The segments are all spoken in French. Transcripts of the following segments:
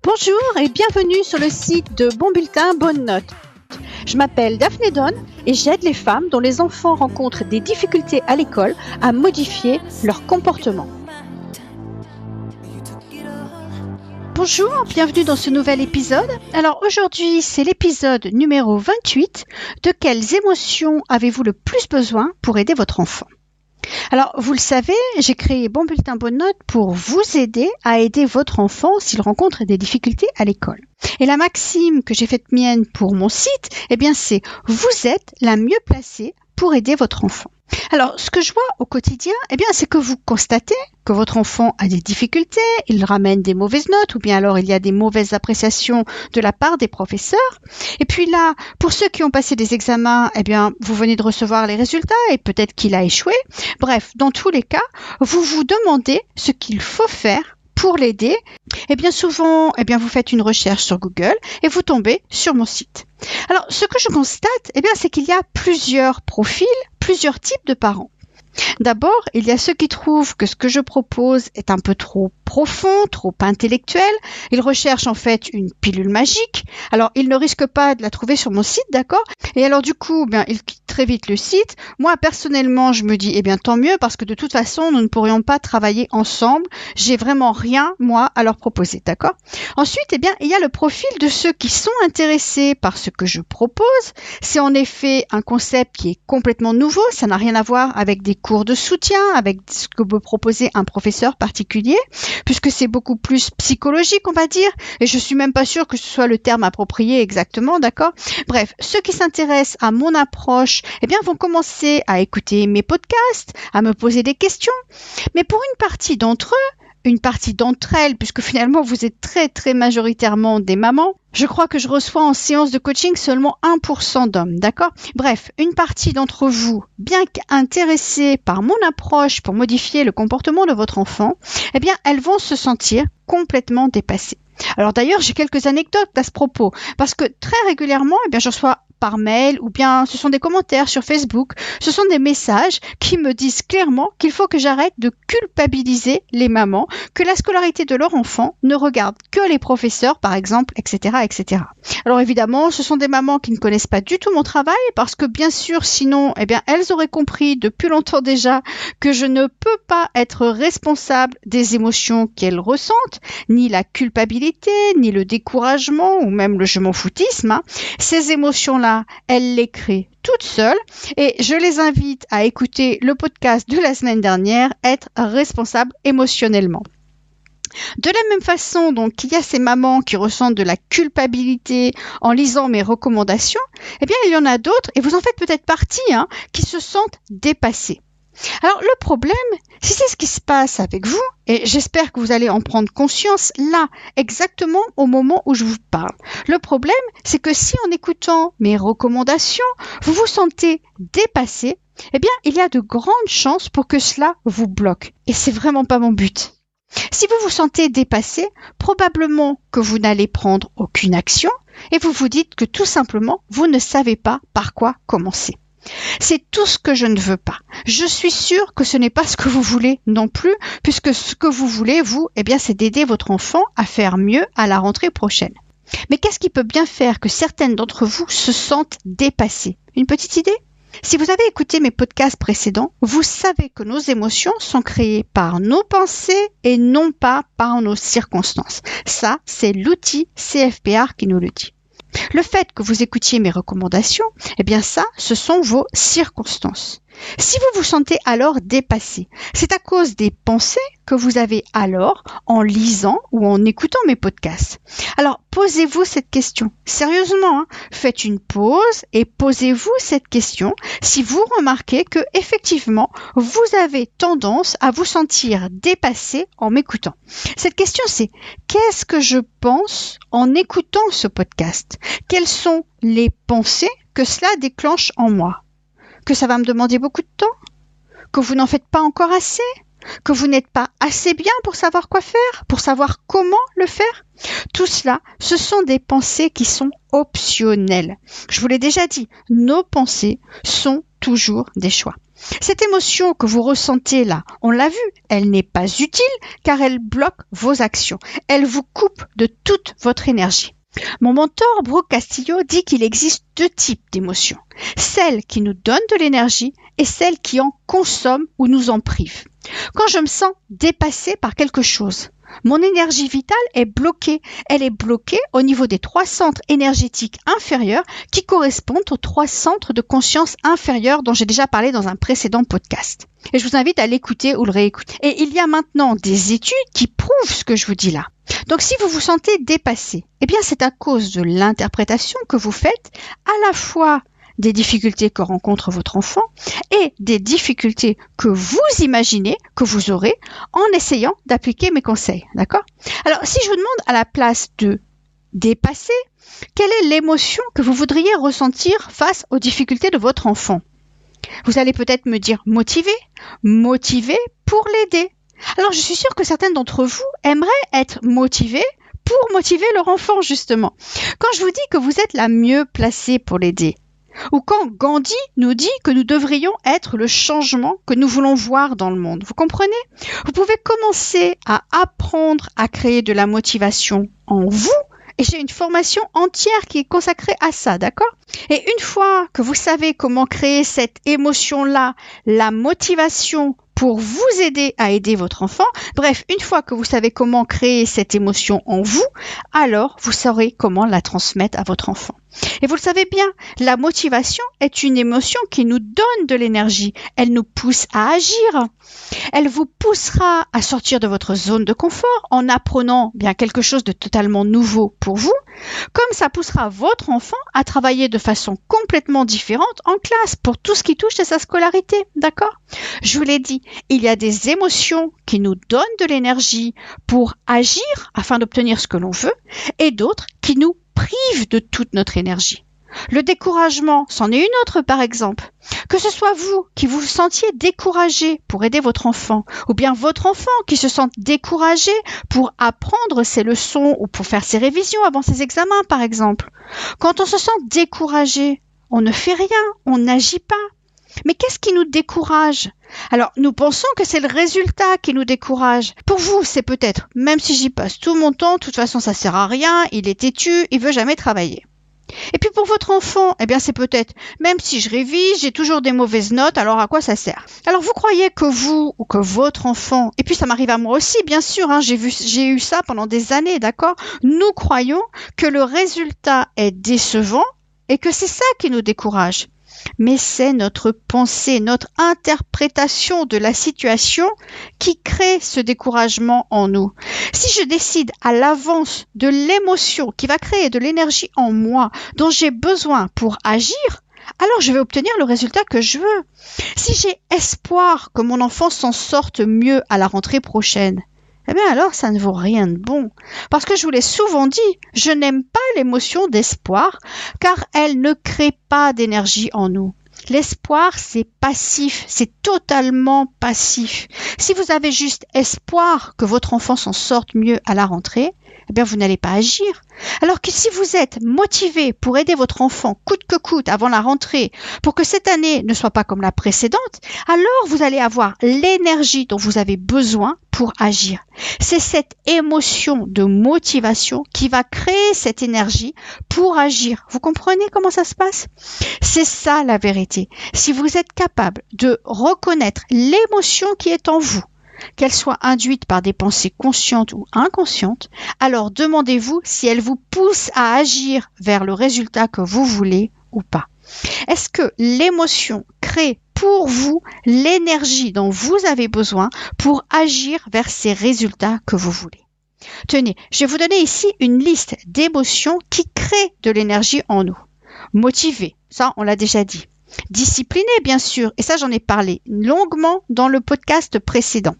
Bonjour et bienvenue sur le site de Bon Bulletin, Bonne Note. Je m'appelle Daphné Donne et j'aide les femmes dont les enfants rencontrent des difficultés à l'école à modifier leur comportement. Bonjour, bienvenue dans ce nouvel épisode. Alors aujourd'hui, c'est l'épisode numéro 28. De quelles émotions avez-vous le plus besoin pour aider votre enfant ? Alors, vous le savez, j'ai créé Bon Bulletin, Bonne Note pour vous aider à aider votre enfant s'il rencontre des difficultés à l'école. Et la maxime que j'ai faite mienne pour mon site, c'est « Vous êtes la mieux placée pour aider votre enfant ». Alors, ce que je vois au quotidien, c'est que vous constatez que votre enfant a des difficultés, il ramène des mauvaises notes ou bien alors il y a des mauvaises appréciations de la part des professeurs. Et puis là, pour ceux qui ont passé des examens, vous venez de recevoir les résultats et peut-être qu'il a échoué. Bref, dans tous les cas, vous vous demandez ce qu'il faut faire pour l'aider. Et bien souvent, vous faites une recherche sur Google et vous tombez sur mon site. Alors, ce que je constate, c'est qu'il y a plusieurs profils, plusieurs types de parents. D'abord, il y a ceux qui trouvent que ce que je propose est un peu trop profond, trop intellectuel. Ils recherchent en fait une pilule magique. Alors, ils ne risquent pas de la trouver sur mon site, d'accord ? Et alors, du coup, ils quittent très vite le site. Moi, personnellement, je me dis, tant mieux, parce que de toute façon, nous ne pourrions pas travailler ensemble. J'ai vraiment rien, moi, à leur proposer, d'accord ? Ensuite, il y a le profil de ceux qui sont intéressés par ce que je propose. C'est en effet un concept qui est complètement nouveau. Ça n'a rien à voir avec des cours de soutien, avec ce que peut proposer un professeur particulier, puisque c'est beaucoup plus psychologique, on va dire, et je suis même pas sûre que ce soit le terme approprié exactement, d'accord ? Bref, ceux qui s'intéressent à mon approche, vont commencer à écouter mes podcasts, à me poser des questions, mais pour une partie d'entre elles, puisque finalement vous êtes très très majoritairement des mamans, je crois que je reçois en séance de coaching seulement 1% d'hommes, d'accord ? Bref, une partie d'entre vous, bien qu'intéressées par mon approche pour modifier le comportement de votre enfant, elles vont se sentir complètement dépassées. Alors d'ailleurs, j'ai quelques anecdotes à ce propos, parce que très régulièrement, je reçois par mail ou bien ce sont des commentaires sur Facebook, ce sont des messages qui me disent clairement qu'il faut que j'arrête de culpabiliser les mamans, que la scolarité de leur enfant ne regarde que les professeurs par exemple, etc., etc. Alors évidemment, ce sont des mamans qui ne connaissent pas du tout mon travail parce que bien sûr, sinon, elles auraient compris depuis longtemps déjà que je ne peux pas être responsable des émotions qu'elles ressentent, ni la culpabilité, ni le découragement ou même le je m'en foutisme. Ces émotions-là, elles les créent toutes seules et je les invite à écouter le podcast de la semaine dernière, être responsable émotionnellement. De la même façon, donc, il y a ces mamans qui ressentent de la culpabilité en lisant mes recommandations, il y en a d'autres, et vous en faites peut-être partie, qui se sentent dépassées. Alors, le problème, si c'est ce qui se passe avec vous, et j'espère que vous allez en prendre conscience là, exactement au moment où je vous parle. Le problème, c'est que si en écoutant mes recommandations, vous vous sentez dépassé, il y a de grandes chances pour que cela vous bloque. Et c'est vraiment pas mon but. Si vous vous sentez dépassé, probablement que vous n'allez prendre aucune action et vous vous dites que tout simplement, vous ne savez pas par quoi commencer. C'est tout ce que je ne veux pas. Je suis sûre que ce n'est pas ce que vous voulez non plus, puisque ce que vous voulez, vous, c'est d'aider votre enfant à faire mieux à la rentrée prochaine. Mais qu'est-ce qui peut bien faire que certaines d'entre vous se sentent dépassées ? Une petite idée ? Si vous avez écouté mes podcasts précédents, vous savez que nos émotions sont créées par nos pensées et non pas par nos circonstances. Ça, c'est l'outil CFPR qui nous le dit. Le fait que vous écoutiez mes recommandations, ça, ce sont vos circonstances. Si vous vous sentez alors dépassé, c'est à cause des pensées que vous avez alors en lisant ou en écoutant mes podcasts. Alors, posez-vous cette question. Sérieusement, faites une pause et posez-vous cette question si vous remarquez que, effectivement, vous avez tendance à vous sentir dépassé en m'écoutant. Cette question, c'est qu'est-ce que je pense en écoutant ce podcast ? Quelles sont les pensées que cela déclenche en moi ? Que ça va me demander beaucoup de temps, que vous n'en faites pas encore assez, que vous n'êtes pas assez bien pour savoir quoi faire, pour savoir comment le faire. Tout cela, ce sont des pensées qui sont optionnelles. Je vous l'ai déjà dit, nos pensées sont toujours des choix. Cette émotion que vous ressentez là, on l'a vu, elle n'est pas utile car elle bloque vos actions. Elle vous coupe de toute votre énergie. Mon mentor Brooke Castillo dit qu'il existe 2 types d'émotions. Celles qui nous donnent de l'énergie et celles qui en consomment ou nous en privent. Quand je me sens dépassée par quelque chose, mon énergie vitale est bloquée. Elle est bloquée au niveau des 3 centres énergétiques inférieurs qui correspondent aux 3 centres de conscience inférieurs dont j'ai déjà parlé dans un précédent podcast. Et je vous invite à l'écouter ou le réécouter. Et il y a maintenant des études qui prouvent ce que je vous dis là. Donc si vous vous sentez dépassé, eh bien c'est à cause de l'interprétation que vous faites à la fois des difficultés que rencontre votre enfant et des difficultés que vous imaginez que vous aurez en essayant d'appliquer mes conseils, d'accord? Alors, si je vous demande à la place de dépasser, quelle est l'émotion que vous voudriez ressentir face aux difficultés de votre enfant? Vous allez peut-être me dire motivé pour l'aider. Alors, je suis sûre que certaines d'entre vous aimeraient être motivées pour motiver leur enfant, justement. Quand je vous dis que vous êtes la mieux placée pour l'aider, ou quand Gandhi nous dit que nous devrions être le changement que nous voulons voir dans le monde. Vous comprenez? Vous pouvez commencer à apprendre à créer de la motivation en vous. Et j'ai une formation entière qui est consacrée à ça, d'accord? Et une fois que vous savez comment créer cette émotion-là, la motivation pour vous aider à aider votre enfant, bref, une fois que vous savez comment créer cette émotion en vous, alors vous saurez comment la transmettre à votre enfant. Et vous le savez bien, la motivation est une émotion qui nous donne de l'énergie. Elle nous pousse à agir. Elle vous poussera à sortir de votre zone de confort en apprenant bien quelque chose de totalement nouveau pour vous, comme ça poussera votre enfant à travailler de façon complètement différente en classe pour tout ce qui touche à sa scolarité. D'accord? Je vous l'ai dit, il y a des émotions qui nous donnent de l'énergie pour agir afin d'obtenir ce que l'on veut et d'autres qui nous privent de toute notre énergie. Le découragement, c'en est une autre par exemple. Que ce soit vous qui vous sentiez découragé pour aider votre enfant, ou bien votre enfant qui se sente découragé pour apprendre ses leçons ou pour faire ses révisions avant ses examens par exemple. Quand on se sent découragé, on ne fait rien, on n'agit pas. Mais qu'est-ce qui nous décourage? Alors, nous pensons que c'est le résultat qui nous décourage. Pour vous, c'est peut-être, même si j'y passe tout mon temps, de toute façon, ça sert à rien, il est têtu, il veut jamais travailler. Et puis pour votre enfant, eh bien c'est peut-être, même si je révise, j'ai toujours des mauvaises notes, alors à quoi ça sert? Alors vous croyez que vous ou que votre enfant, et puis ça m'arrive à moi aussi, bien sûr, hein, j'ai eu ça pendant des années, d'accord? Nous croyons que le résultat est décevant et que c'est ça qui nous décourage. Mais c'est notre pensée, notre interprétation de la situation qui crée ce découragement en nous. Si je décide à l'avance de l'émotion qui va créer de l'énergie en moi dont j'ai besoin pour agir, alors je vais obtenir le résultat que je veux. Si j'ai espoir que mon enfant s'en sorte mieux à la rentrée prochaine, eh bien alors ça ne vaut rien de bon. Parce que je vous l'ai souvent dit, je n'aime pas l'émotion d'espoir car elle ne crée pas d'énergie en nous. L'espoir, c'est passif, c'est totalement passif. Si vous avez juste espoir que votre enfant s'en sorte mieux à la rentrée, eh bien vous n'allez pas agir. Alors que si vous êtes motivé pour aider votre enfant coûte que coûte avant la rentrée, pour que cette année ne soit pas comme la précédente, alors vous allez avoir l'énergie dont vous avez besoin pour agir. C'est cette émotion de motivation qui va créer cette énergie pour agir. Vous comprenez comment ça se passe? C'est ça la vérité. Si vous êtes capable de reconnaître l'émotion qui est en vous, qu'elle soit induite par des pensées conscientes ou inconscientes, alors demandez-vous si elle vous pousse à agir vers le résultat que vous voulez ou pas. Est-ce que l'émotion crée pour vous l'énergie dont vous avez besoin pour agir vers ces résultats que vous voulez? Tenez, je vais vous donner ici une liste d'émotions qui créent de l'énergie en nous. Motivé, ça on l'a déjà dit. Discipliné, bien sûr, et ça j'en ai parlé longuement dans le podcast précédent.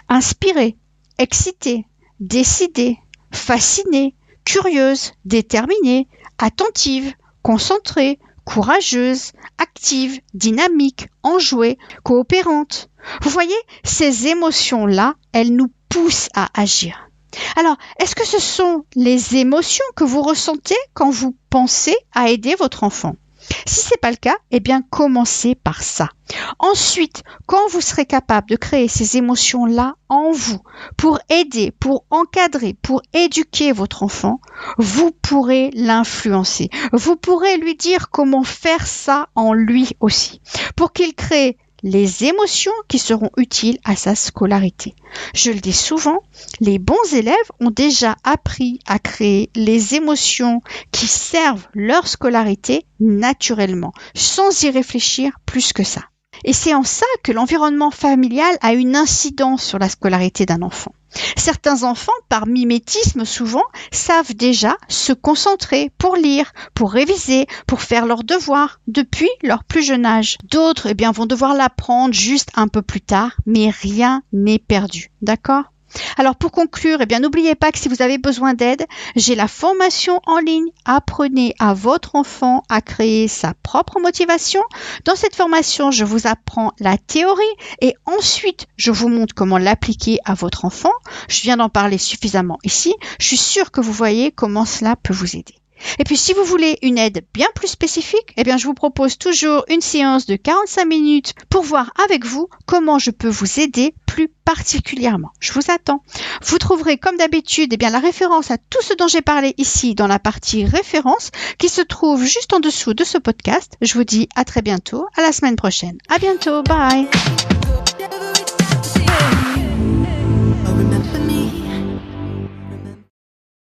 Inspiré, excité, décidé, fasciné, curieuse, déterminée, attentive, concentrée, courageuse, active, dynamique, enjouée, coopérante. Vous voyez, ces émotions-là, elles nous poussent à agir. Alors, est-ce que ce sont les émotions que vous ressentez quand vous pensez à aider votre enfant? Si ce n'est pas le cas, eh bien, commencez par ça. Ensuite, quand vous serez capable de créer ces émotions-là en vous, pour aider, pour encadrer, pour éduquer votre enfant, vous pourrez l'influencer. Vous pourrez lui dire comment faire ça en lui aussi, pour qu'il crée les émotions qui seront utiles à sa scolarité. Je le dis souvent, les bons élèves ont déjà appris à créer les émotions qui servent leur scolarité naturellement, sans y réfléchir plus que ça. Et c'est en ça que l'environnement familial a une incidence sur la scolarité d'un enfant. Certains enfants, par mimétisme souvent, savent déjà se concentrer pour lire, pour réviser, pour faire leurs devoirs depuis leur plus jeune âge. D'autres, vont devoir l'apprendre juste un peu plus tard, mais rien n'est perdu. D'accord ? Alors pour conclure, n'oubliez pas que si vous avez besoin d'aide, j'ai la formation en ligne Apprenez à votre enfant à créer sa propre motivation. Dans cette formation, je vous apprends la théorie et ensuite je vous montre comment l'appliquer à votre enfant. Je viens d'en parler suffisamment ici. Je suis sûre que vous voyez comment cela peut vous aider. Et puis si vous voulez une aide bien plus spécifique, je vous propose toujours une séance de 45 minutes pour voir avec vous comment je peux vous aider plus particulièrement. Je vous attends. Vous trouverez comme d'habitude la référence à tout ce dont j'ai parlé ici dans la partie référence qui se trouve juste en dessous de ce podcast. Je vous dis à très bientôt, à la semaine prochaine. À bientôt, bye.